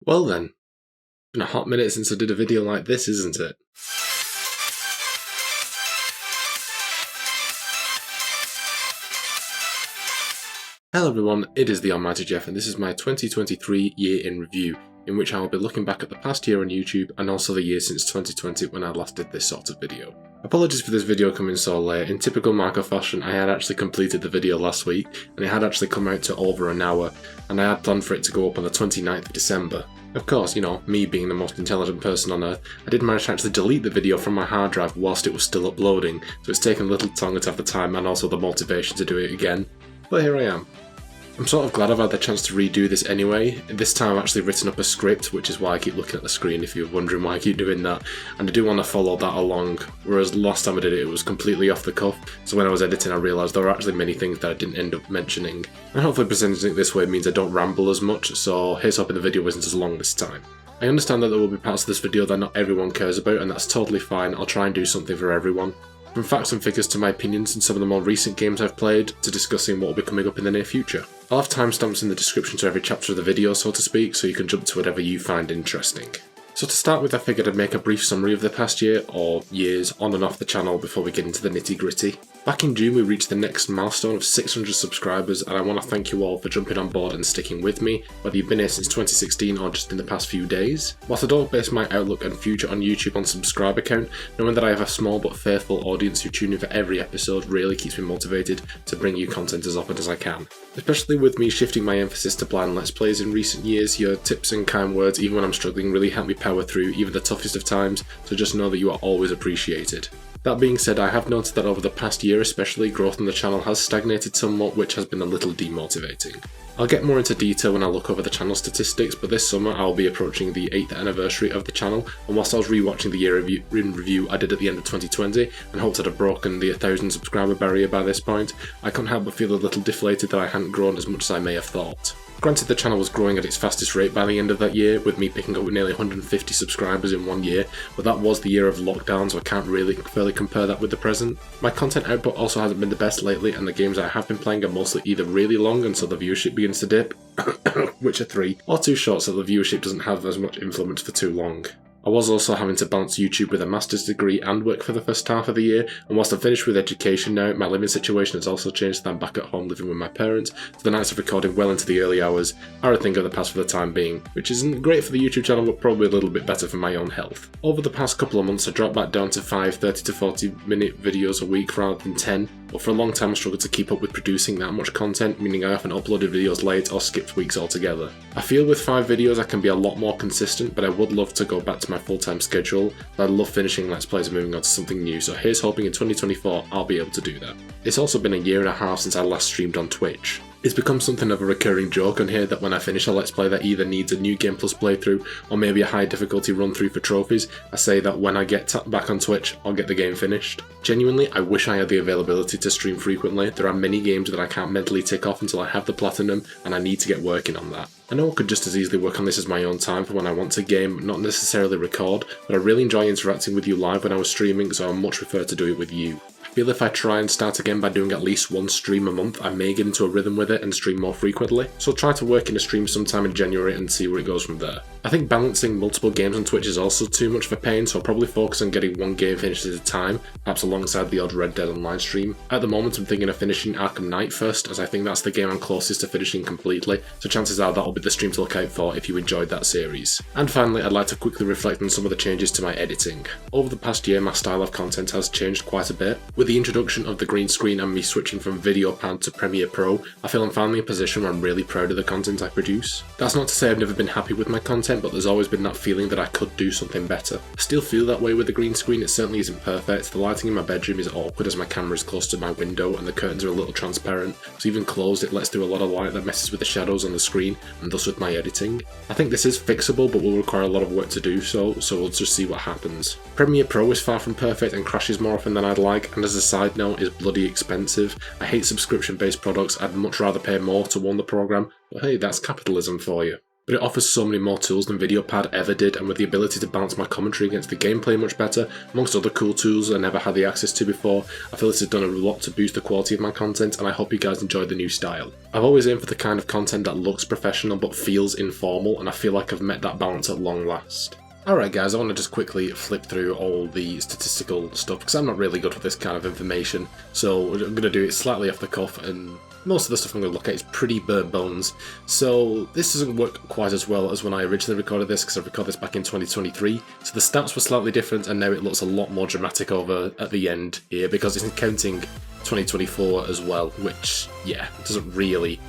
Well then, it's been a hot minute since I did a video like this, isn't it? Hello everyone, it is the Almighty Geoff and this is my 2023 year in review, in which I will be looking back at the past year on YouTube and also the year since 2020 when I last did this sort of video. Apologies for this video coming so late. In typical Marco fashion, I had actually completed the video last week and it had actually come out to over an hour, and I had planned for it to go up on the 29th of December. Of course, you know, me being the most intelligent person on earth, I did manage to actually delete the video from my hard drive whilst it was still uploading, so it's taken a little time to have the time and also the motivation to do it again. But here I am. I'm sort of glad I've had the chance to redo this anyway. This time I've actually written up a script, which is why I keep looking at the screen if you're wondering why I keep doing that, and I do want to follow that along, whereas last time I did it, it was completely off the cuff, so when I was editing I realised there were actually many things that I didn't end up mentioning. And hopefully presenting it this way means I don't ramble as much, so here's hoping the video isn't as long this time. I understand that there will be parts of this video that not everyone cares about, and that's totally fine. I'll try and do something for everyone. From facts and figures to my opinions and some of the more recent games I've played, to discussing what will be coming up in the near future. I'll have timestamps in the description to every chapter of the video, so to speak, so you can jump to whatever you find interesting. So to start with, I figured I'd make a brief summary of the past year, or years, on and off the channel before we get into the nitty gritty. Back in June we reached the next milestone of 600 subscribers, and I want to thank you all for jumping on board and sticking with me, whether you've been here since 2016 or just in the past few days. Whilst I don't base my outlook and future on YouTube on subscriber count, knowing that I have a small but faithful audience who tune in for every episode really keeps me motivated to bring you content as often as I can. Especially with me shifting my emphasis to blind Let's Plays in recent years, your tips and kind words even when I'm struggling really help me power through even the toughest of times, so just know that you are always appreciated. That being said, I have noticed that over the past year especially, growth on the channel has stagnated somewhat, which has been a little demotivating. I'll get more into detail when I look over the channel statistics, but this summer I'll be approaching the 8th anniversary of the channel, and whilst I was rewatching the year in review I did at the end of 2020 and hoped I'd have broken the 1,000 subscriber barrier by this point, I couldn't help but feel a little deflated that I hadn't grown as much as I may have thought. Granted, the channel was growing at its fastest rate by the end of that year, with me picking up nearly 150 subscribers in one year, but that was the year of lockdown, so I can't really fairly compare that with the present. My content output also hasn't been the best lately, and the games I have been playing are mostly either really long and so the viewership begins to dip, Witcher 3, or too short so the viewership doesn't have as much influence for too long. I was also having to balance YouTube with a master's degree and work for the first half of the year, and whilst I'm finished with education now, my living situation has also changed, so I'm back at home living with my parents, so the nights of recording well into the early hours are a thing of the past for the time being, which isn't great for the YouTube channel but probably a little bit better for my own health. Over the past couple of months I dropped back down to 5 30 to 40 minute videos a week rather than 10, but for a long time I struggled to keep up with producing that much content, meaning I often uploaded videos late or skipped weeks altogether. I feel with 5 videos I can be a lot more consistent, but I would love to go back to my full-time schedule. I love finishing Let's Plays and moving on to something new, so here's hoping in 2024 I'll be able to do that. It's also been a year and a half since I last streamed on Twitch. It's become something of a recurring joke on here that when I finish a Let's Play that either needs a new Game Plus playthrough or maybe a high difficulty run through for trophies, I say that when I get back on Twitch, I'll get the game finished. Genuinely, I wish I had the availability to stream frequently. There are many games that I can't mentally tick off until I have the platinum, and I need to get working on that. I know I could just as easily work on this as my own time for when I want to game, not necessarily record, but I really enjoy interacting with you live when I was streaming, so I much prefer to do it with you. I feel if I try and start again by doing at least one stream a month, I may get into a rhythm with it and stream more frequently, so I'll try to work in a stream sometime in January and see where it goes from there. I think balancing multiple games on Twitch is also too much of a pain, so I'll probably focus on getting one game finished at a time, perhaps alongside the odd Red Dead Online stream. At the moment I'm thinking of finishing Arkham Knight first, as I think that's the game I'm closest to finishing completely, so chances are that'll be the stream to look out for if you enjoyed that series. And finally, I'd like to quickly reflect on some of the changes to my editing. Over the past year my style of content has changed quite a bit. With the introduction of the green screen and me switching from Video Pad to Premiere Pro, I feel I'm finally in a position where I'm really proud of the content I produce. That's not to say I've never been happy with my content, but there's always been that feeling that I could do something better. I still feel that way with the green screen, it certainly isn't perfect. The lighting in my bedroom is awkward as my camera is close to my window and the curtains are a little transparent, so even closed it lets through a lot of light that messes with the shadows on the screen and thus with my editing. I think this is fixable but will require a lot of work to do so we'll just see what happens. Premiere Pro is far from perfect and crashes more often than I'd like, and as a side note is bloody expensive. I hate subscription based products, I'd much rather pay more to own the program, but hey, that's capitalism for you. but it offers so many more tools than VideoPad ever did, and with the ability to balance my commentary against the gameplay much better, amongst other cool tools I never had the access to before, I feel this has done a lot to boost the quality of my content, and I hope you guys enjoy the new style. I've always aimed for the kind of content that looks professional but feels informal, and I feel like I've met that balance at long last. Alright guys, I want to just quickly flip through all the statistical stuff, because I'm not really good with this kind of information, so I'm going to do it slightly off the cuff, and most of the stuff I'm going to look at is pretty bare bones. So this doesn't work quite as well as when I originally recorded this, because I recorded this back in 2023, so the stats were slightly different, and now it looks a lot more dramatic over at the end here, because it's counting 2024 as well, which, yeah, doesn't really...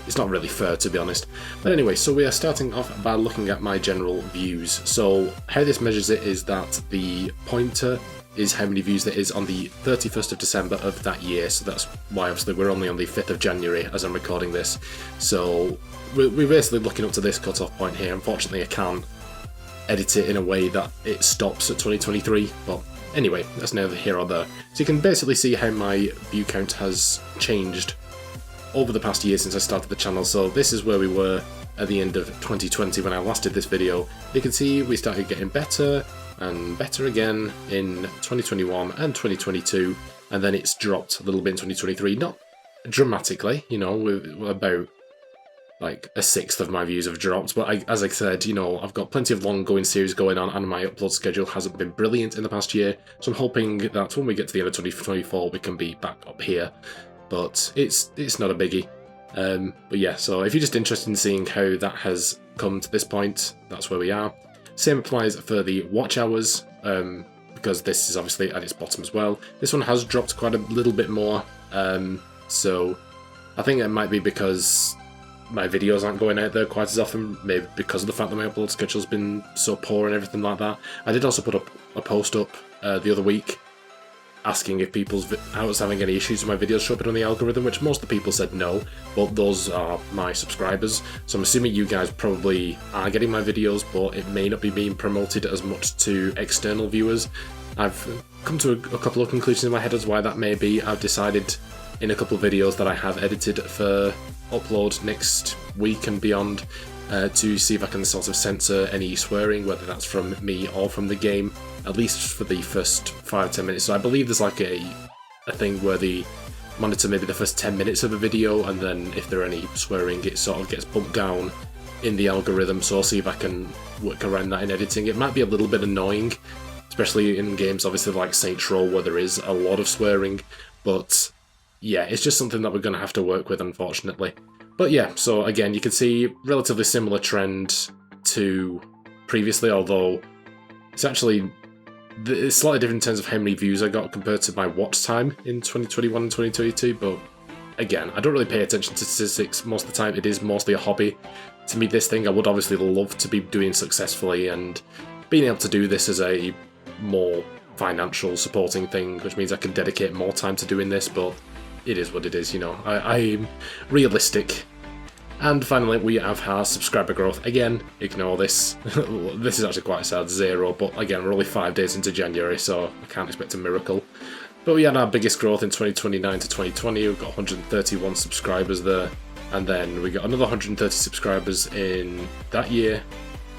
It's not really fair, to be honest. But anyway, so we are starting off by looking at my general views. So how this measures it is that the pointer is how many views there is on the 31st of December of that year. So that's why obviously we're only on the 5th of January as I'm recording this. So we're basically looking up to this cutoff point here. Unfortunately, I can't edit it in a way that it stops at 2023. But anyway, that's neither here or there. So you can basically see how my view count has changed over the past year since I started the channel. So this is where we were at the end of 2020 when I last did this video. You can see we started getting better and better again in 2021 and 2022, and then it's dropped a little bit in 2023, not dramatically, you know, about like a sixth of my views have dropped, but as I said, you know, I've got plenty of long going series going on and my upload schedule hasn't been brilliant in the past year, so I'm hoping that when we get to the end of 2024 we can be back up here. But it's not a biggie. But yeah, so if you're just interested in seeing how that has come to this point, that's where we are. Same applies for the watch hours, because this is obviously at its bottom as well. This one has dropped quite a little bit more, so I think it might be because my videos aren't going out there quite as often, maybe because of the fact that my upload schedule's been so poor and everything like that. I did also put up a post up the other week asking if I was having any issues with my videos showing up on the algorithm, which most of the people said no, but those are my subscribers, so I'm assuming you guys probably are getting my videos, but it may not be being promoted as much to external viewers. I've come to a couple of conclusions in my head as why that may be. I've decided in a couple of videos that I have edited for upload next week and beyond to see if I can sort of censor any swearing, whether that's from me or from the game, at least for the first 5-10 minutes. So I believe there's like a thing where they monitor maybe the first 10 minutes of a video, and then if there are any swearing it sort of gets bumped down in the algorithm, so I'll see if I can work around that in editing. It might be a little bit annoying, especially in games obviously like Saints Row where there is a lot of swearing, but yeah, it's just something that we're going to have to work with, unfortunately. But yeah, so again, you can see relatively similar trend to previously, although it's actually it's slightly different in terms of how many views I got compared to my watch time in 2021 and 2022, but again, I don't really pay attention to statistics most of the time. It is mostly a hobby. To me, this thing I would obviously love to be doing successfully, and being able to do this as a more financial supporting thing, which means I can dedicate more time to doing this, but it is what it is, you know. I'm realistic. And finally, we have our subscriber growth. Again, ignore this. This is actually quite sad, 0, but again, we're only 5 days into January, so I can't expect a miracle. But we had our biggest growth in 2029 to 2020, we've got 131 subscribers there, and then we got another 130 subscribers in that year,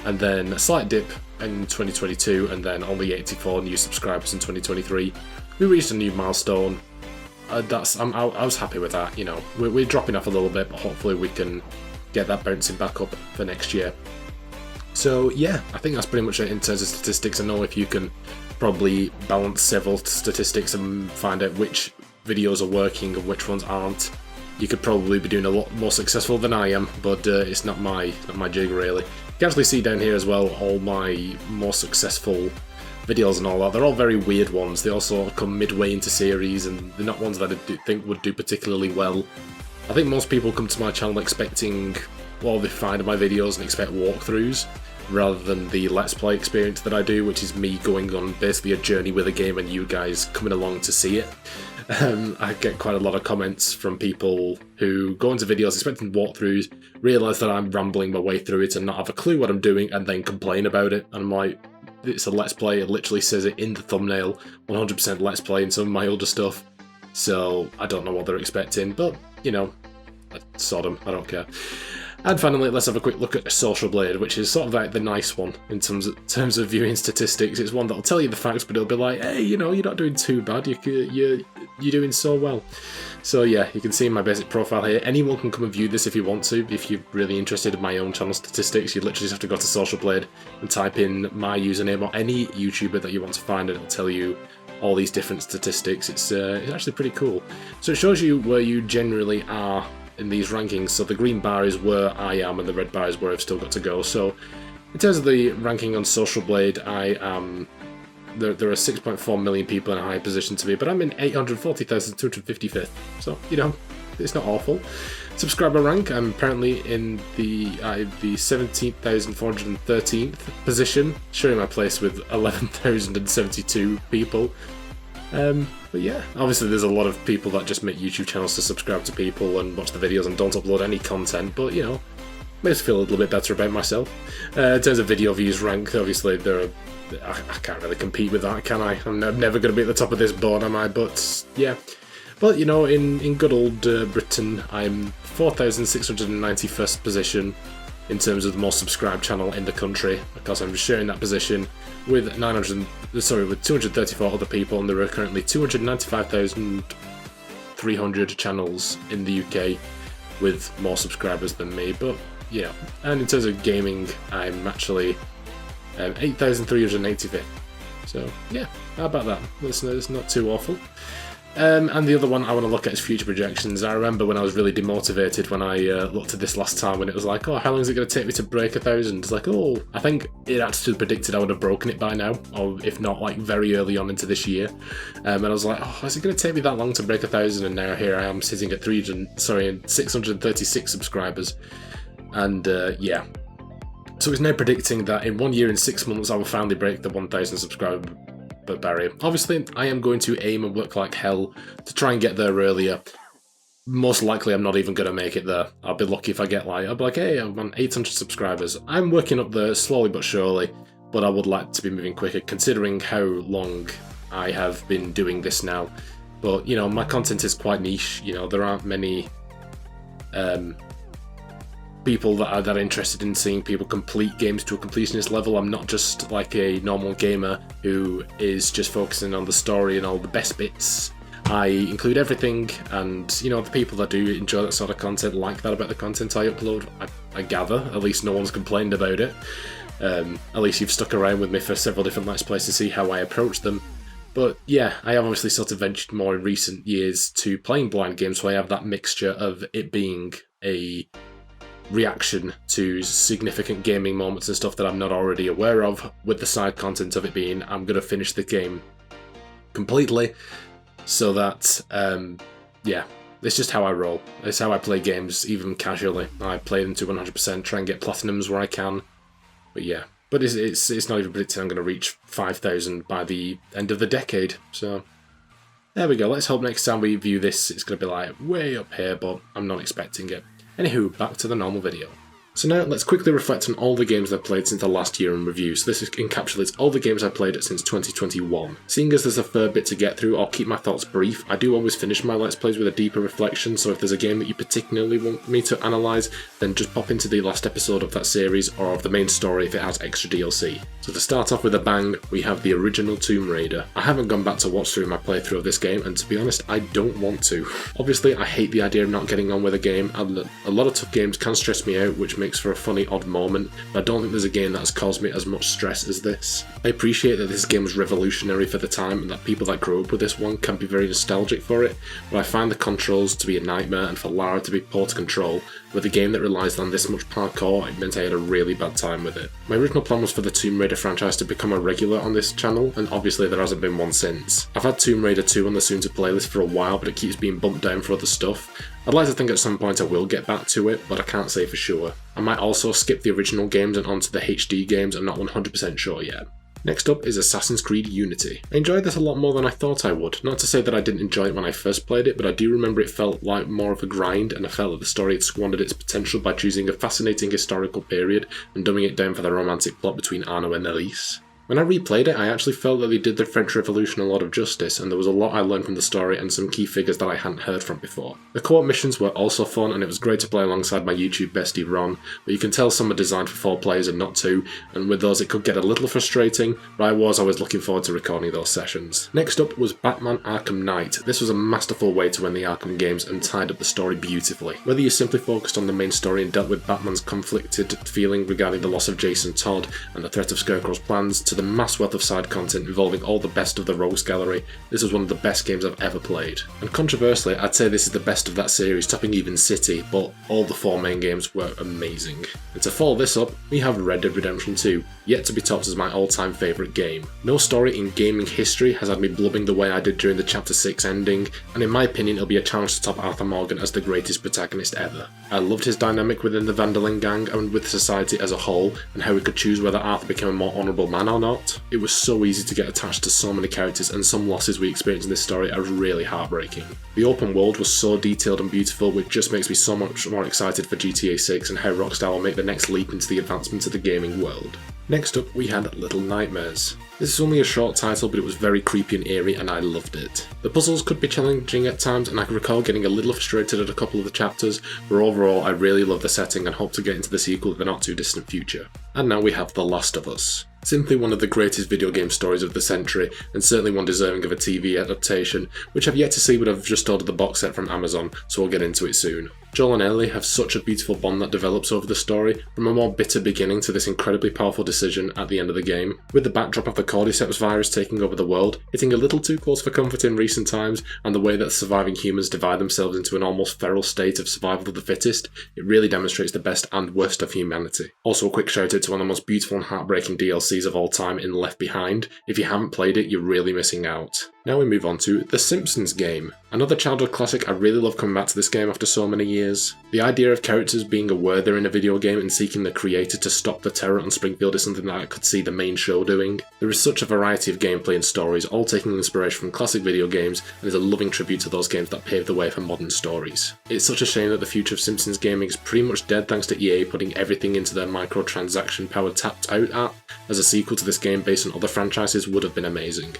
and then a slight dip in 2022, and then only 84 new subscribers in 2023. We reached a new milestone. I was happy with that, you know. We're dropping off a little bit, but hopefully we can get that bouncing back up for next year. So yeah, I think that's pretty much it in terms of statistics. I know if you can probably balance several statistics and find out which videos are working and which ones aren't, you could probably be doing a lot more successful than I am, but it's not my jig really. You can actually see down here as well all my more successful videos and all that. They're all very weird ones. They also come midway into series, and they're not ones that I think would do particularly well. I think most people come to my channel expecting, well, they find my videos and expect walkthroughs rather than the Let's Play experience that I do, which is me going on basically a journey with a game and you guys coming along to see it. I get quite a lot of comments from people who go into videos expecting walkthroughs, realise that I'm rambling my way through it and not have a clue what I'm doing, and then complain about it. And I'm like, it's a Let's Play, it literally says it in the thumbnail, 100% Let's Play in some of my older stuff, so I don't know what they're expecting, but, you know, sod them, I don't care. And finally, let's have a quick look at Social Blade, which is sort of like the nice one in terms of viewing statistics. It's one that'll tell you the facts, but it'll be like, hey, you know, you're not doing too bad. You're doing so well. So yeah, you can see my basic profile here. Anyone can come and view this if you want to. If you're really interested in my own channel statistics, you literally just have to go to Social Blade and type in my username or any YouTuber that you want to find, and it'll tell you all these different statistics. It's actually pretty cool. So it shows you where you generally are in these rankings. So the green bar is where I am, and the red bar is where I've still got to go. So in terms of the ranking on Social Blade, I am there are 6.4 million people in a high position to me, but I'm in 840,255th. So, you know, it's not awful. Subscriber rank, I'm apparently in the 17,413th position, sharing my place with 11,072 people. But yeah, obviously there's a lot of people that just make YouTube channels to subscribe to people and watch the videos and don't upload any content, but you know, makes me feel a little bit better about myself. In terms of video views rank, obviously I can't really compete with that, can I? I'm never going to be at the top of this board, am I? But yeah. But you know, in good old Britain, I'm 4,691st position in terms of the most subscribed channel in the country, because I'm sharing that position with 234 other people, and there are currently 295,300 channels in the UK with more subscribers than me. But yeah, and in terms of gaming, I'm actually 8,385th. So yeah, how about that? It's not too awful. And the other one I want to look at is future projections. I remember when I was really demotivated when I looked at this last time, when it was like, oh, how long is it going to take me to break 1,000? It's like, oh, I think it actually predicted I would have broken it by now, or if not, like very early on into this year. And I was like, oh, is it going to take me that long to break 1,000? And now here I am sitting at 636 subscribers. And yeah. So it's now predicting that in 1 year and 6 months I will finally break the 1,000 subscriber barrier. Obviously, I am going to aim and work like hell to try and get there earlier. Most likely, I'm not even going to make it there. I'll be lucky if I get I'll be like, hey, I'm on 800 subscribers. I'm working up there slowly but surely, but I would like to be moving quicker considering how long I have been doing this now. But, you know, my content is quite niche. You know, there aren't many people that are interested in seeing people complete games to a completionist level. I'm not just like a normal gamer who is just focusing on the story and all the best bits. I include everything, and you know, the people that do enjoy that sort of content like that about the content I upload. I gather, at least no one's complained about it. At least you've stuck around with me for several different Let's Plays to see how I approach them. But yeah, I have obviously sort of ventured more in recent years to playing blind games, so I have that mixture of it being a reaction to significant gaming moments and stuff that I'm not already aware of, with the side content of it being I'm going to finish the game completely, so that yeah, it's just how I roll. It's how I play games, even casually. I play them to 100%, try and get platinums where I can. But yeah, but it's not even predicting I'm going to reach 5,000 by the end of the decade. So there we go. Let's hope next time we view this it's going to be like way up here, but I'm not expecting it. Anywho, back to the normal video. So now let's quickly reflect on all the games I've played since the last year in review. So this encapsulates all the games I've played since 2021. Seeing as there's a fair bit to get through, I'll keep my thoughts brief. I do always finish my Let's Plays with a deeper reflection, so if there's a game that you particularly want me to analyse, then just pop into the last episode of that series, or of the main story if it has extra DLC. So to start off with a bang, we have the original Tomb Raider. I haven't gone back to watch through my playthrough of this game, and to be honest, I don't want to. Obviously, I hate the idea of not getting on with a game, and a lot of tough games can stress me out, which makes for a funny odd moment, but I don't think there's a game that's caused me as much stress as this. I appreciate that this game was revolutionary for the time, and that people that grew up with this one can be very nostalgic for it, but I find the controls to be a nightmare, and for Lara to be poor to control. With a game that relies on this much parkour, it meant I had a really bad time with it. My original plan was for the Tomb Raider franchise to become a regular on this channel, and obviously there hasn't been one since. I've had Tomb Raider 2 on the soon to play list for a while, but it keeps being bumped down for other stuff. I'd like to think at some point I will get back to it, but I can't say for sure. I might also skip the original games and onto the HD games. I'm not 100% sure yet. Next up is Assassin's Creed Unity. I enjoyed this a lot more than I thought I would. Not to say that I didn't enjoy it when I first played it, but I do remember it felt like more of a grind, and I felt that the story had squandered its potential by choosing a fascinating historical period and dumbing it down for the romantic plot between Arno and Elise. When I replayed it, I actually felt that they did the French Revolution a lot of justice, and there was a lot I learned from the story and some key figures that I hadn't heard from before. The co-op missions were also fun, and it was great to play alongside my YouTube bestie Ron, but you can tell some are designed for 4 players and not 2, and with those it could get a little frustrating, but I was always looking forward to recording those sessions. Next up was Batman Arkham Knight. This was a masterful way to end the Arkham games and tied up the story beautifully. Whether you simply focused on the main story and dealt with Batman's conflicted feeling regarding the loss of Jason Todd and the threat of Scarecrow's plans, to the mass wealth of side content involving all the best of the Rogues Gallery, this was one of the best games I've ever played. And controversially, I'd say this is the best of that series, topping even City, but all the 4 main games were amazing. And to follow this up, we have Red Dead Redemption 2, yet to be topped as my all-time favourite game. No story in gaming history has had me blubbing the way I did during the Chapter 6 ending, and in my opinion it'll be a challenge to top Arthur Morgan as the greatest protagonist ever. I loved his dynamic within the Van der Linde gang and with society as a whole, and how he could choose whether Arthur became a more honourable man or not. It was so easy to get attached to so many characters, and some losses we experienced in this story are really heartbreaking. The open world was so detailed and beautiful, which just makes me so much more excited for GTA 6 and how Rockstar will make the next leap into the advancement of the gaming world. Next up, we had Little Nightmares. This is only a short title, but it was very creepy and eerie, and I loved it. The puzzles could be challenging at times, and I can recall getting a little frustrated at a couple of the chapters, but overall I really love the setting and hope to get into the sequel in the not too distant future. And now we have The Last of Us. Simply one of the greatest video game stories of the century, and certainly one deserving of a TV adaptation, which I've yet to see, but I've just ordered the box set from Amazon, so we'll get into it soon. Joel and Ellie have such a beautiful bond that develops over the story, from a more bitter beginning to this incredibly powerful decision at the end of the game. With the backdrop of the Cordyceps virus taking over the world, hitting a little too close for comfort in recent times, and the way that surviving humans divide themselves into an almost feral state of survival of the fittest, it really demonstrates the best and worst of humanity. Also a quick shout out to one of the most beautiful and heartbreaking DLCs of all time in Left Behind. If you haven't played it, you're really missing out. Now we move on to The Simpsons game. Another childhood classic. I really love coming back to this game after so many years. The idea of characters being aware they're in a video game and seeking the creator to stop the terror on Springfield is something that I could see the main show doing. There is such a variety of gameplay and stories, all taking inspiration from classic video games, and is a loving tribute to those games that paved the way for modern stories. It's such a shame that the future of Simpsons gaming is pretty much dead thanks to EA putting everything into their microtransaction powered tapped out app, as a sequel to this game based on other franchises would have been amazing.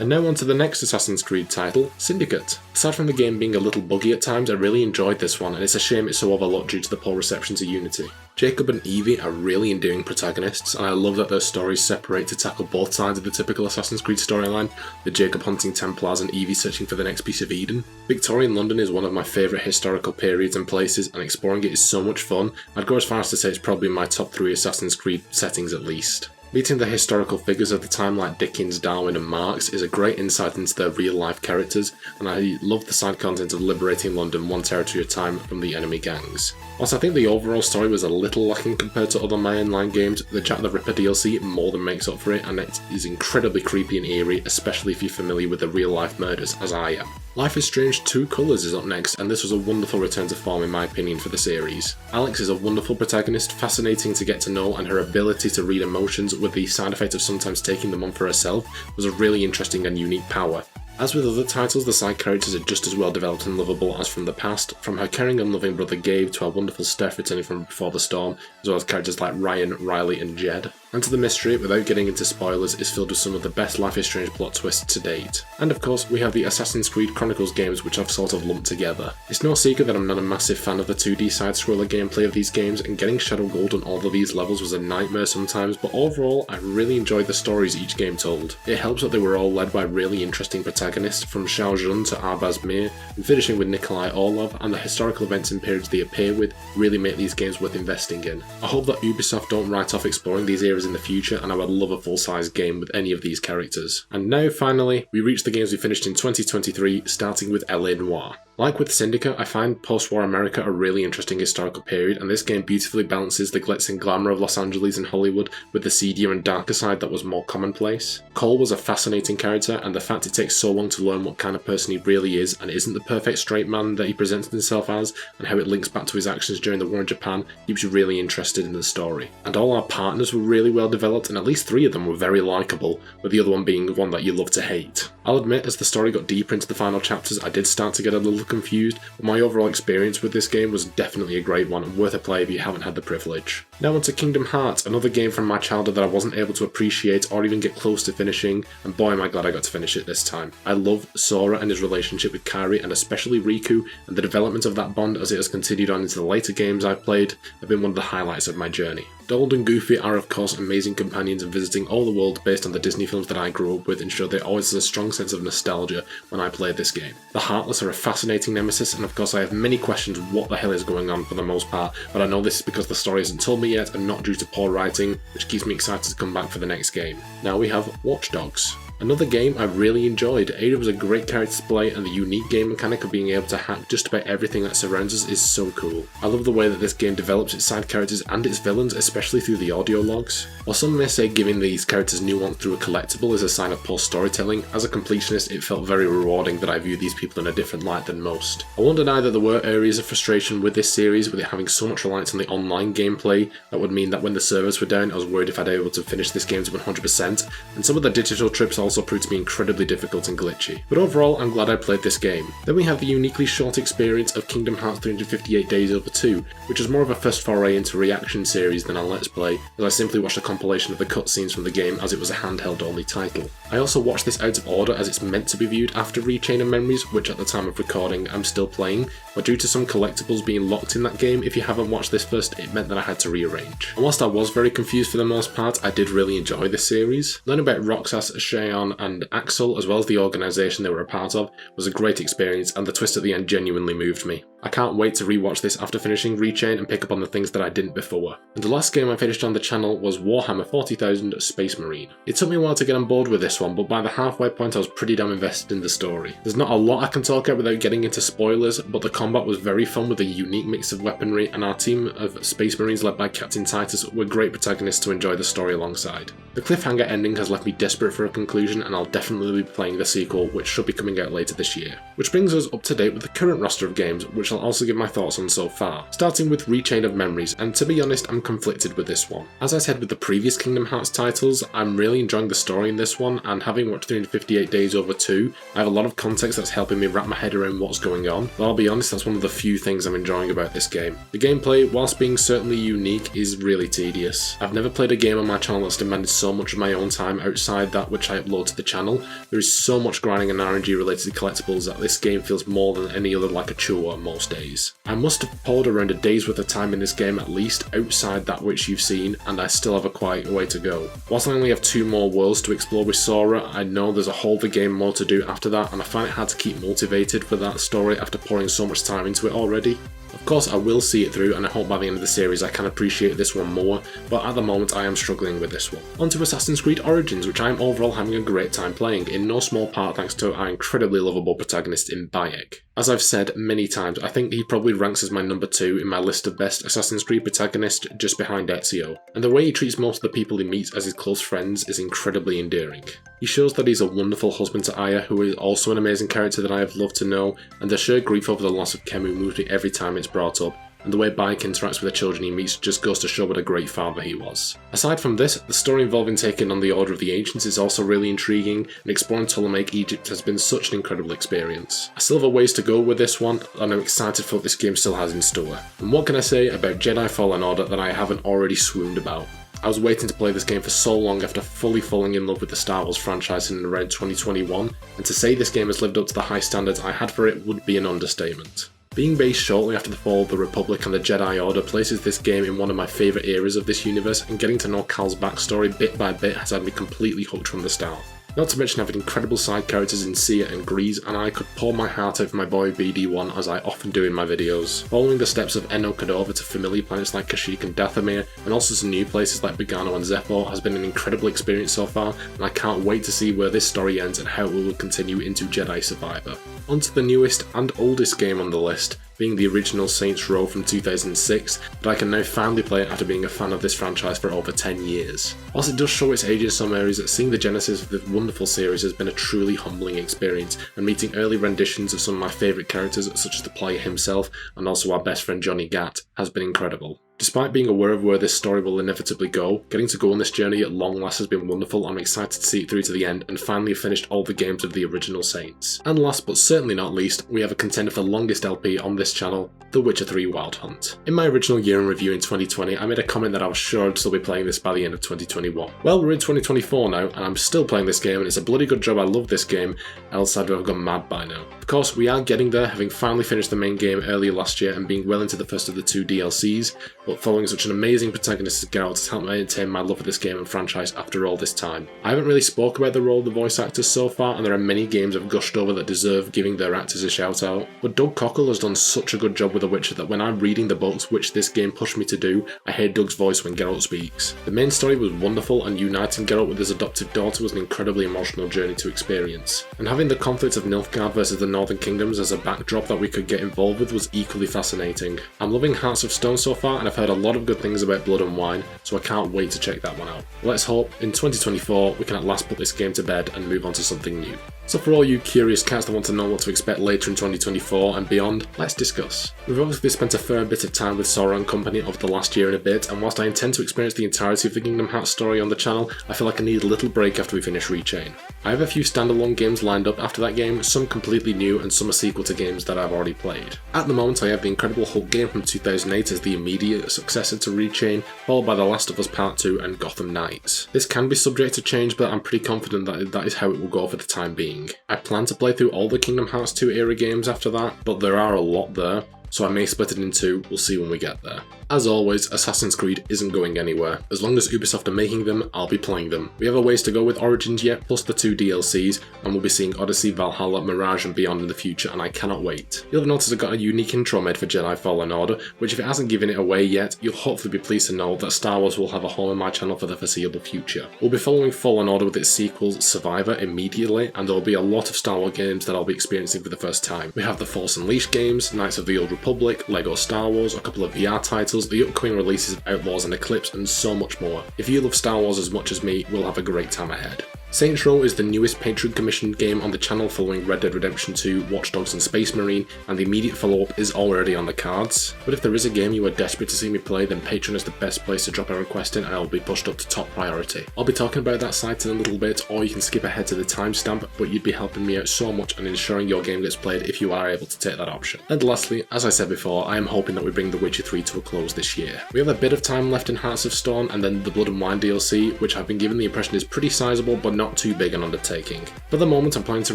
And now on to the next Assassin's Creed title, Syndicate. Aside from the game being a little buggy at times, I really enjoyed this one, and it's a shame it's so overlooked due to the poor reception to Unity. Jacob and Evie are really endearing protagonists, and I love that their stories separate to tackle both sides of the typical Assassin's Creed storyline, with Jacob hunting Templars and Evie searching for the next piece of Eden. Victorian London is one of my favourite historical periods and places, and exploring it is so much fun. I'd go as far as to say it's probably my top 3 Assassin's Creed settings at least. Meeting the historical figures of the time like Dickens, Darwin and Marx is a great insight into their real life characters, and I love the side content of liberating London one territory at a time from the enemy gangs. Whilst I think the overall story was a little lacking compared to other mainline games, the Jack the Ripper DLC more than makes up for it, and it is incredibly creepy and eerie, especially if you're familiar with the real life murders as I am. Life is Strange 2 Colours is up next, and this was a wonderful return to form in my opinion for the series. Alex is a wonderful protagonist, fascinating to get to know, and her ability to read emotions with the side effect of sometimes taking them on for herself was a really interesting and unique power. As with other titles, the side characters are just as well developed and lovable as from the past, from her caring and loving brother Gabe to our wonderful Steph returning from Before the Storm, as well as characters like Ryan, Riley and Jed. And to the mystery, without getting into spoilers, is filled with some of the best Life is Strange plot twists to date. And of course, we have the Assassin's Creed Chronicles games, which I've sort of lumped together. It's no secret that I'm not a massive fan of the 2D side-scroller gameplay of these games, and getting Shadow Gold on all of these levels was a nightmare sometimes, but overall, I really enjoyed the stories each game told. It helps that they were all led by really interesting protagonists, from Xiao Jun to Arbaz Mir, and finishing with Nikolai Orlov, and the historical events and periods they appear with really make these games worth investing in. I hope that Ubisoft don't write off exploring these eras in the future, and I would love a full-size game with any of these characters. And now, finally, we reach the games we finished in 2023, starting with LA Noire. Like with Syndicate, I find post-war America a really interesting historical period, and this game beautifully balances the glitz and glamour of Los Angeles and Hollywood with the seedier and darker side that was more commonplace. Cole was a fascinating character, and the fact it takes so long to learn what kind of person he really is and isn't the perfect straight man that he presents himself as, and how it links back to his actions during the war in Japan, keeps you really interested in the story. And all our partners were really well developed, and at least 3 of them were very likeable, with the other one being one that you love to hate. I'll admit, as the story got deeper into the final chapters, I did start to get a little confused, but my overall experience with this game was definitely a great one and worth a play if you haven't had the privilege. Now onto Kingdom Hearts, another game from my childhood that I wasn't able to appreciate or even get close to finishing, and boy am I glad I got to finish it this time. I love Sora and his relationship with Kairi, and especially Riku, and the development of that bond as it has continued on into the later games I've played have been one of the highlights of my journey. Donald and Goofy are of course amazing companions, and visiting all the world based on the Disney films that I grew up with ensured there always is a strong sense of nostalgia when I played this game. The Heartless are a fascinating nemesis, and of course I have many questions what the hell is going on for the most part, but I know this is because the story isn't told me yet and not due to poor writing, which keeps me excited to come back for the next game. Now we have Watch Dogs. Another game I really enjoyed. Ada was a great character to play, and the unique game mechanic of being able to hack just about everything that surrounds us is so cool. I love the way that this game develops its side characters and its villains, especially through the audio logs. While some may say giving these characters nuance through a collectible is a sign of poor storytelling, as a completionist it felt very rewarding that I view these people in a different light than most. I won't deny that there were areas of frustration with this series, with it having so much reliance on the online gameplay. That would mean that when the servers were down I was worried if I'd be able to finish this game to 100%, and some of the digital trips also proved to be incredibly difficult and glitchy. But overall, I'm glad I played this game. Then we have the uniquely short experience of Kingdom Hearts 358 Days Over 2, which is more of a first foray into reaction series than a let's play, as I simply watched a compilation of the cutscenes from the game as it was a handheld only title. I also watched this out of order as it's meant to be viewed after Rechain of Memories, which at the time of recording I'm still playing, but due to some collectibles being locked in that game, if you haven't watched this first, it meant that I had to rearrange. And whilst I was very confused for the most part, I did really enjoy this series. Learning about Roxas, Cheyenne and Axel, as well as the organisation they were a part of, was a great experience, and the twist at the end genuinely moved me. I can't wait to rewatch this after finishing Rechain and pick up on the things that I didn't before. And the last game I finished on the channel was Warhammer 40,000 Space Marine. It took me a while to get on board with this one, but by the halfway point I was pretty damn invested in the story. There's not a lot I can talk about without getting into spoilers, but the combat was very fun with a unique mix of weaponry, and our team of Space Marines led by Captain Titus were great protagonists to enjoy the story alongside. The cliffhanger ending has left me desperate for a conclusion, and I'll definitely be playing the sequel, which should be coming out later this year. Which brings us up to date with the current roster of games, which I'll also give my thoughts on so far, starting with Rechain of Memories, and to be honest I'm conflicted with this one. As I said with the previous Kingdom Hearts titles, I'm really enjoying the story in this one, and having watched 358 Days Over 2, I have a lot of context that's helping me wrap my head around what's going on, but I'll be honest, that's one of the few things I'm enjoying about this game. The gameplay, whilst being certainly unique, is really tedious. I've never played a game on my channel that's demanded so much of my own time outside that which I upload to the channel. There is so much grinding and RNG related to collectibles that this game feels more than any other like a chore on most days. I must have poured around a day's worth of time in this game at least, outside that which you've seen, and I still have a quite way to go. Whilst I only have 2 more worlds to explore with Sora, I know there's a whole other game more to do after that, and I find it hard to keep motivated for that story after pouring so much time into it already. Of course I will see it through, and I hope by the end of the series I can appreciate this one more, but at the moment I am struggling with this one. On to Assassin's Creed Origins, which I am overall having a great time playing, in no small part thanks to our incredibly lovable protagonist in Bayek. As I've said many times, I think he probably ranks as my number 2 in my list of best Assassin's Creed protagonists, just behind Ezio, and the way he treats most of the people he meets as his close friends is incredibly endearing. He shows that he's a wonderful husband to Aya, who is also an amazing character that I have loved to know, and the sheer grief over the loss of Kemu moves me every time it's brought up, and the way Bayek interacts with the children he meets just goes to show what a great father he was. Aside from this, the story involving taking on the Order of the Ancients is also really intriguing, and exploring Ptolemaic Egypt has been such an incredible experience. I still have a ways to go with this one, and I'm excited for what this game still has in store. And what can I say about Jedi Fallen Order that I haven't already swooned about? I was waiting to play this game for so long after fully falling in love with the Star Wars franchise in around 2021, and to say this game has lived up to the high standards I had for it would be an understatement. Being based shortly after the fall of the Republic and the Jedi Order places this game in one of my favourite eras of this universe, and getting to know Cal's backstory bit by bit has had me completely hooked from the start. Not to mention having incredible side characters in Sia and Grease, and I could pour my heart out for my boy BD1 as I often do in my videos. Following the steps of Eno Cordova to familiar planets like Kashyyyk and Dathomir, and also some new places like Bogano and Zeppo, has been an incredible experience so far, and I can't wait to see where this story ends and how it will continue into Jedi Survivor. On to the newest and oldest game on the list, being the original Saints Row from 2006, but I can now finally play it after being a fan of this franchise for over 10 years. Whilst it does show its age in some areas, seeing the genesis of this wonderful series has been a truly humbling experience, and meeting early renditions of some of my favourite characters such as the player himself and also our best friend Johnny Gat has been incredible. Despite being aware of where this story will inevitably go, getting to go on this journey at long last has been wonderful. I'm excited to see it through to the end and finally have finished all the games of the original Saints. And last but certainly not least, we have a contender for the longest LP on this channel, The Witcher 3 Wild Hunt. In my original year in review in 2020, I made a comment that I was sure I'd still be playing this by the end of 2021. Well, we're in 2024 now, and I'm still playing this game, and it's a bloody good job I love this game, else I'd have gone mad by now. Of course, we are getting there, having finally finished the main game earlier last year and being well into the first of the 2 DLCs, but following such an amazing protagonist as Geralt has helped maintain my love for this game and franchise after all this time. I haven't really spoke about the role of the voice actors so far, and there are many games I've gushed over that deserve giving their actors a shout out, but Doug Cockle has done such a good job with The Witcher that when I'm reading the books, which this game pushed me to do, I hear Doug's voice when Geralt speaks. The main story was wonderful, and uniting Geralt with his adoptive daughter was an incredibly emotional journey to experience. And having the conflict of Nilfgaard versus the Northern Kingdoms as a backdrop that we could get involved with was equally fascinating. I'm loving Hearts of Stone so far, and I've heard a lot of good things about Blood and Wine, so I can't wait to check that one out. Let's hope in 2024 we can at last put this game to bed and move on to something new. So for all you curious cats that want to know what to expect later in 2024 and beyond, let's discuss. We've obviously spent a fair bit of time with Sora and company over the last year and a bit, and whilst I intend to experience the entirety of the Kingdom Hearts story on the channel, I feel like I need a little break after we finish Rechain. I have a few standalone games lined up after that game, some completely new and some a sequel to games that I've already played. At the moment I have the Incredible Hulk game from 2008 as the immediate successor to Rechain, followed by The Last of Us Part 2 and Gotham Knights. This can be subject to change, but I'm pretty confident that that is how it will go for the time being. I plan to play through all the Kingdom Hearts 2 era games after that, but there are a lot there, so I may split it in two, we'll see when we get there. As always, Assassin's Creed isn't going anywhere. As long as Ubisoft are making them, I'll be playing them. We have a ways to go with Origins yet, plus the 2 DLCs, and we'll be seeing Odyssey, Valhalla, Mirage and beyond in the future, and I cannot wait. You'll have noticed I've got a unique intro made for Jedi Fallen Order, which if it hasn't given it away yet, you'll hopefully be pleased to know that Star Wars will have a home in my channel for the foreseeable future. We'll be following Fallen Order with its sequels, Survivor, immediately, and there will be a lot of Star Wars games that I'll be experiencing for the first time. We have the Force Unleashed games, Knights of the Old Republic, LEGO Star Wars, a couple of VR titles, the upcoming releases of Outlaws and Eclipse, and so much more. If you love Star Wars as much as me, we'll have a great time ahead. Saints Row is the newest Patreon commissioned game on the channel following Red Dead Redemption 2, Watch Dogs and Space Marine, and the immediate follow-up is already on the cards. But if there is a game you are desperate to see me play, then Patreon is the best place to drop a request in and I'll be pushed up to top priority. I'll be talking about that site in a little bit, or you can skip ahead to the timestamp, but you'd be helping me out so much and ensuring your game gets played if you are able to take that option. And lastly, as I said before, I am hoping that we bring The Witcher 3 to a close this year. We have a bit of time left in Hearts of Stone and then the Blood and Wine DLC, which I've been given the impression is pretty sizable but not too big an undertaking. For the moment I'm planning to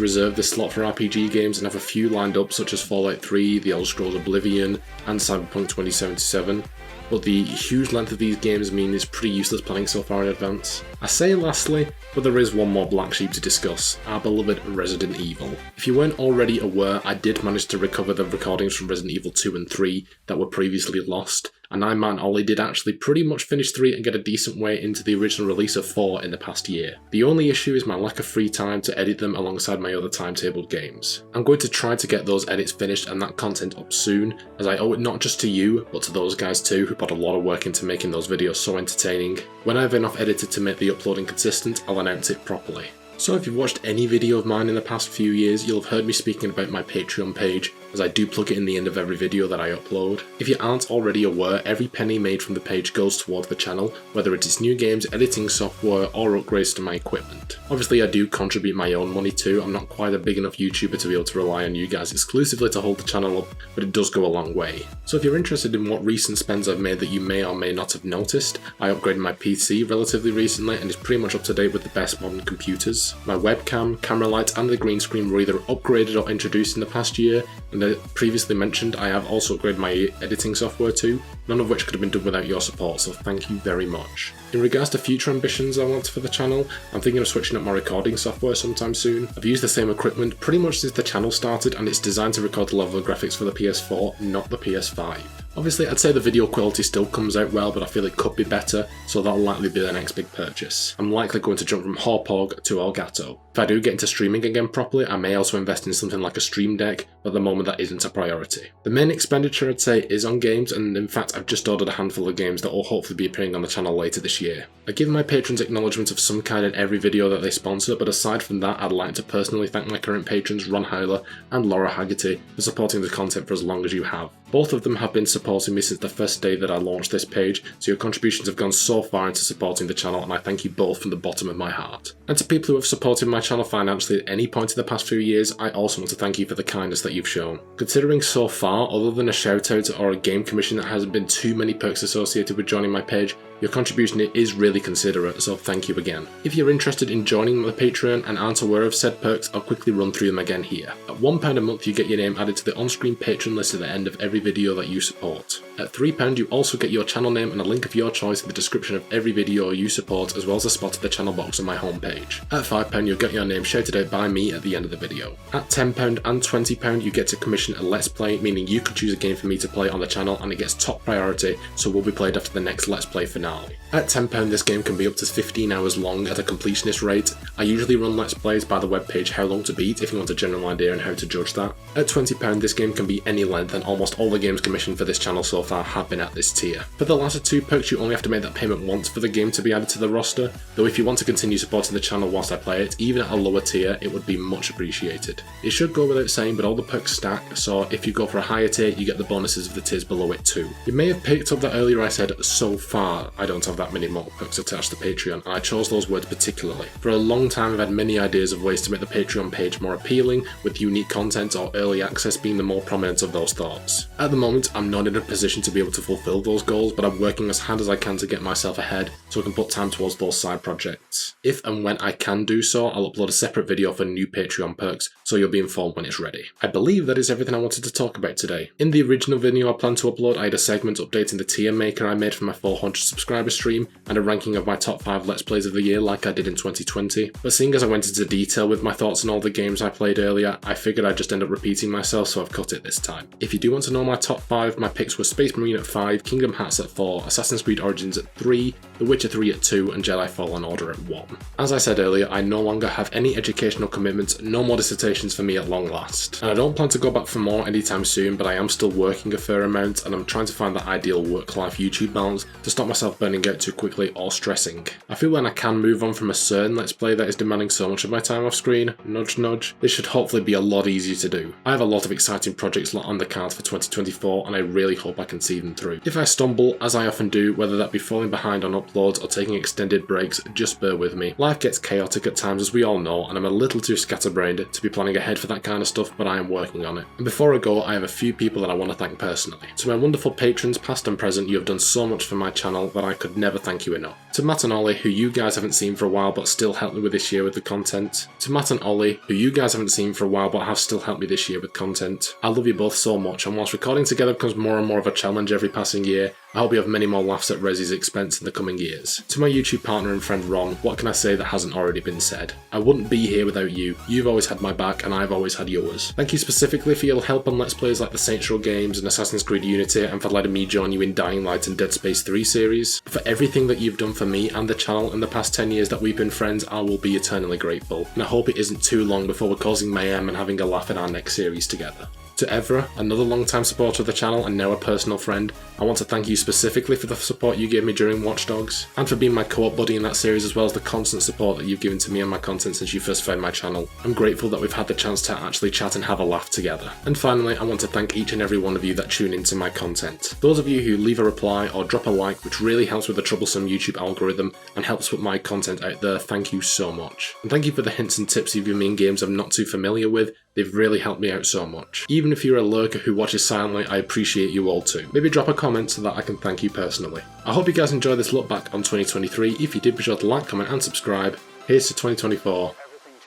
reserve this slot for RPG games and have a few lined up such as Fallout 3, The Elder Scrolls Oblivion and Cyberpunk 2077, but the huge length of these games mean it's pretty useless planning so far in advance. I say lastly, but there is one more black sheep to discuss, our beloved Resident Evil. If you weren't already aware, I did manage to recover the recordings from Resident Evil 2 and 3 that were previously lost, and I, man Ollie, did actually pretty much finish 3 and get a decent way into the original release of 4 in the past year. The only issue is my lack of free time to edit them alongside my other timetabled games. I'm going to try to get those edits finished and that content up soon, as I owe it not just to you, but to those guys too who put a lot of work into making those videos so entertaining. When I have enough edited to make the uploading consistent, I'll announce it properly. So if you've watched any video of mine in the past few years, you'll have heard me speaking about my Patreon page, as I do plug it in the end of every video that I upload. If you aren't already aware, every penny made from the page goes towards the channel, whether it is new games, editing software, or upgrades to my equipment. Obviously I do contribute my own money too. I'm not quite a big enough YouTuber to be able to rely on you guys exclusively to hold the channel up, but it does go a long way. So if you're interested in what recent spends I've made that you may or may not have noticed, I upgraded my PC relatively recently and is pretty much up to date with the best modern computers. My webcam, camera light and the green screen were either upgraded or introduced in the past year, and as previously mentioned, I have also upgraded my editing software too, none of which could have been done without your support, so thank you very much. In regards to future ambitions I want for the channel, I'm thinking of switching up my recording software sometime soon. I've used the same equipment pretty much since the channel started, and it's designed to record the level of graphics for the PS4, not the PS5. Obviously I'd say the video quality still comes out well, but I feel it could be better, so that'll likely be the next big purchase. I'm likely going to jump from Hauppauge to Elgato. If I do get into streaming again properly, I may also invest in something like a Stream Deck, but at the moment that isn't a priority. The main expenditure I'd say is on games, and in fact I've just ordered a handful of games that will hopefully be appearing on the channel later this year. I give my patrons acknowledgement of some kind in every video that they sponsor, but aside from that I'd like to personally thank my current patrons Ron Hyler and Laura Haggerty for supporting the content for as long as you have. Both of them have been supporting me since the first day that I launched this page, so your contributions have gone so far into supporting the channel, and I thank you both from the bottom of my heart. And to people who have supported my channel financially at any point in the past few years, I also want to thank you for the kindness that you've shown. Considering so far, other than a shout out or a game commission, there hasn't been too many perks associated with joining my page, your contribution is really considerate, so thank you again. If you're interested in joining the Patreon and aren't aware of said perks, I'll quickly run through them again here. At £1 a month you get your name added to the on-screen patron list at the end of every video that you support. At £3 you also get your channel name and a link of your choice in the description of every video you support, as well as a spot at the channel box on my homepage. At £5 you'll get your name shouted out by me at the end of the video. At £10 and £20 you get to commission a Let's Play, meaning you can choose a game for me to play on the channel and it gets top priority, so will be played after the next Let's Play finale. At £10 this game can be up to 15 hours long at a completionist rate. I usually run Let's Plays by the webpage How Long to Beat if you want a general idea on how to judge that. At £20 this game can be any length, and almost all the games commissioned for this channel so far have been at this tier. For the latter two perks you only have to make that payment once for the game to be added to the roster, though if you want to continue supporting the channel whilst I play it, even at a lower tier, it would be much appreciated. It should go without saying, but all the perks stack, so if you go for a higher tier you get the bonuses of the tiers below it too. You may have picked up that earlier I said, so far I don't have that many more perks attached to Patreon, and I chose those words particularly. For a long time I've had many ideas of ways to make the Patreon page more appealing, with unique content or early access being the more prominent of those thoughts. At the moment I'm not in a position to be able to fulfill those goals, but I'm working as hard as I can to get myself ahead so I can put time towards those side projects. If and when I can do so, I'll upload a separate video for new Patreon perks, so you'll be informed when it's ready. I believe that is everything I wanted to talk about today. In the original video I planned to upload, I had a segment updating the tier maker I made for my 400 subscriber stream, and a ranking of my top 5 Let's Plays of the year like I did in 2020, but seeing as I went into detail with my thoughts on all the games I played earlier, I figured I'd just end up repeating myself, so I've cut it this time. If you do want to know my top 5, my picks were Space Marine at 5, Kingdom Hearts at 4, Assassin's Creed Origins at 3, The Witcher 3 at 2, and Jedi Fallen Order at 1. As I said earlier, I no longer have any educational commitments, no more dissertations for me at long last. And I don't plan to go back for more anytime soon, but I am still working a fair amount, and I'm trying to find that ideal work-life YouTube balance to stop myself burning out too quickly or stressing. I feel when I can move on from a certain Let's Play that is demanding so much of my time off screen, nudge nudge, this should hopefully be a lot easier to do. I have a lot of exciting projects on the cards for 2024, and I really hope I can see them through. If I stumble, as I often do, whether that be falling behind on uploads or taking extended breaks, just bear with me. Life gets chaotic at times, as we all know, and I'm a little too scatterbrained to be planning ahead for that kind of stuff, but I am working on it. And before I go, I have a few people that I want to thank personally. To my wonderful patrons, past and present, you have done so much for my channel that I could never thank you enough. To Matt and Ollie, who you guys haven't seen for a while but still helped me with this year with the content. To Matt and Ollie, who you guys haven't seen for a while but have still helped me this year with content. I love you both so much, and whilst recording together becomes more and more of a challenge every passing year, I hope you have many more laughs at Rezzy's expense in the coming years. To my YouTube partner and friend Ron, what can I say that hasn't already been said? I wouldn't be here without you. You've always had my back and I've always had yours. Thank you specifically for your help on Let's Plays like the Saints Row games and Assassin's Creed Unity, and for letting me join you in Dying Light and Dead Space 3 series. For everything that you've done for me and the channel in the past 10 years that we've been friends, I will be eternally grateful. And I hope it isn't too long before we're causing mayhem and having a laugh in our next series together. To Evra, another long-time supporter of the channel and now a personal friend, I want to thank you specifically for the support you gave me during Watch Dogs, and for being my co-op buddy in that series, as well as the constant support that you've given to me and my content since you first found my channel. I'm grateful that we've had the chance to actually chat and have a laugh together. And finally, I want to thank each and every one of you that tune into my content. Those of you who leave a reply or drop a like, which really helps with the troublesome YouTube algorithm and helps put my content out there, thank you so much. And thank you for the hints and tips you've given me in games I'm not too familiar with. They've really helped me out so much. Even if you're a lurker who watches silently, I appreciate you all too. Maybe drop a comment so that I can thank you personally. I hope you guys enjoyed this look back on 2023. If you did, be sure to like, comment and subscribe. Here's to 2024.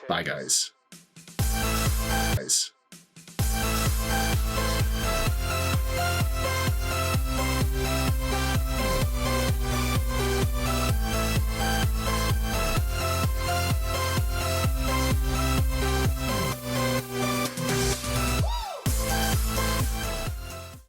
Bye guys.